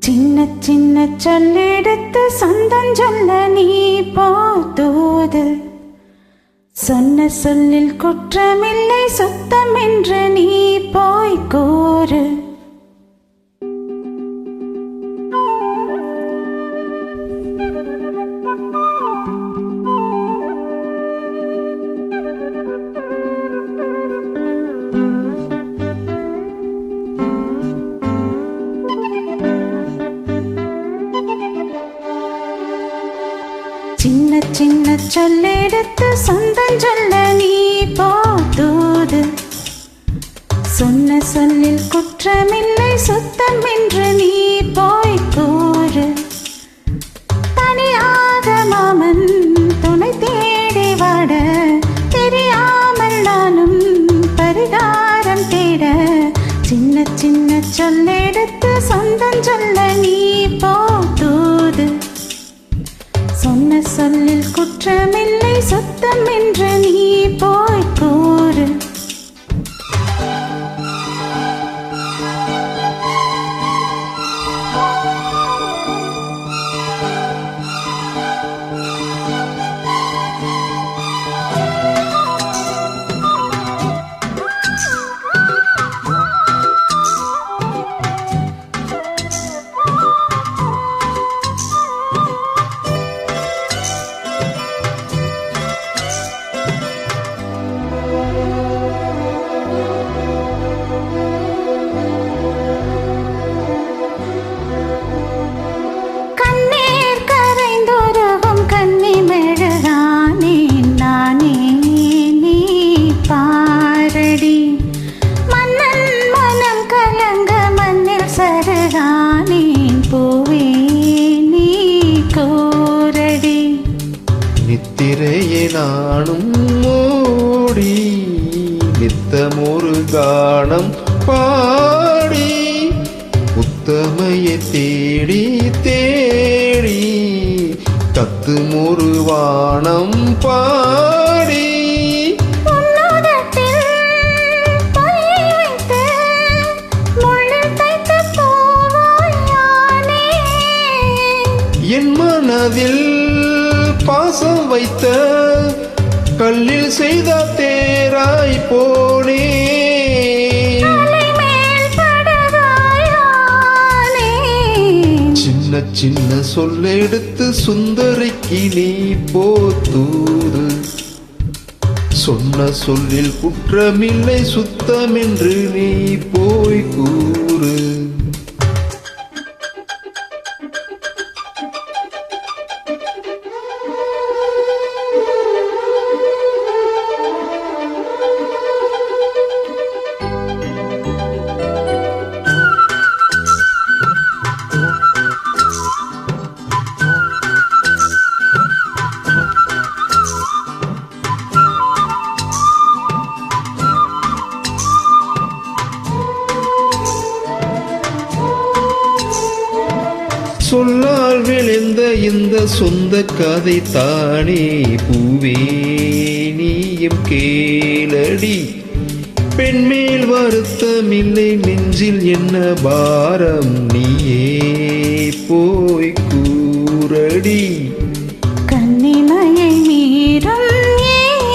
சின்ன சின்ன சொல்லெடுத்து சொந்தம் சொல்ல நீ போதூது. சொன்ன சொல்லில் குற்றமில்லை சுத்தம் என்று நீ போய் கூறு. சின்ன சின்ன சொல்லெடுத்து சொந்தம் சொல்ல நீ போதூது. சொன்ன சொல்லில் குற்றமில்லை சுத்தம் என்று நீ போய் கூறு. தனியாக மாமன் துணை தேடி வாட தெரியாமல் நானும் பரிகாரம் தேட. சின்ன சின்ன சொல்லெடுத்து சொந்தம் சொல்ல நீ போதூது. சொன்ன சொல்லில் குற்றமில்லை சுத்தம் என்று நீ போய் கூறு. நித்திரையே நானும் மூடி நித்தமொரு கானம் பாடி உத்தமையை தேடி தேடி தத்துமொரு வானம் பாடி. என் மனதில் பாசம் வைத்த கல்லில் செய்த தேராய் போனே. சின்ன சின்ன சொல்லெடுத்து சுந்தரிக்கு நீ போதூது. சொன்ன சொல்லில் குற்றமில்லை சுத்தம் என்று நீ போய் கூறு. சொல்லால் விளைந்த இந்த சொந்த கதை தானே பூவே நீயும் கேளடி. பெண்மேல் வருத்தமில்லை நெஞ்சில் என்ன பாரம் நீயே போய் கூறடி. கன்னிமையை மீறும்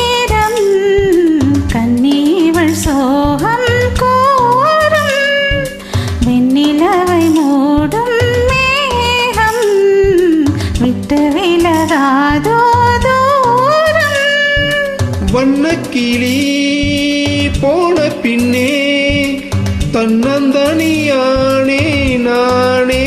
ஈரம் கன்னீவள் சோகம் கூறும். வெண்ணிலவை மூடும் விட்டு விலகாதோ தூரம். வண்ணக்கிளி போன பின்னே தன்னந்தனியானே நானே.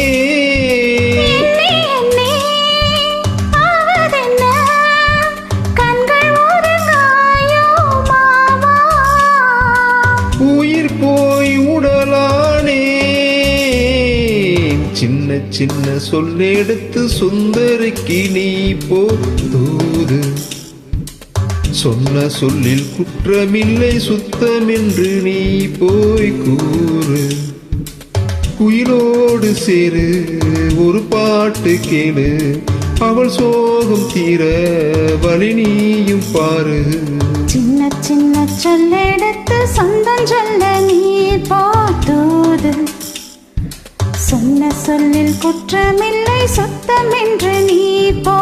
உயிர் போய் உடலானே. சின்ன சின்ன சொல்லெடுத்து சுந்தரிக்கு நீ போதூது. சொன்ன சொல்லில் குற்றமில்லை சுத்தம் என்று நீ போய் கூறு. குயிலோடு சேரு ஒரு பாட்டு கேளு அவள் சோகம் தீர வழி நீயும் பாரு. சின்ன சின்ன சொல்லெடுத்து சொந்தம் சொல்ல நீ போதூது. சொன்ன சின்ன சொல்லில் குற்றமில்லை சுத்தமென்று நீ போ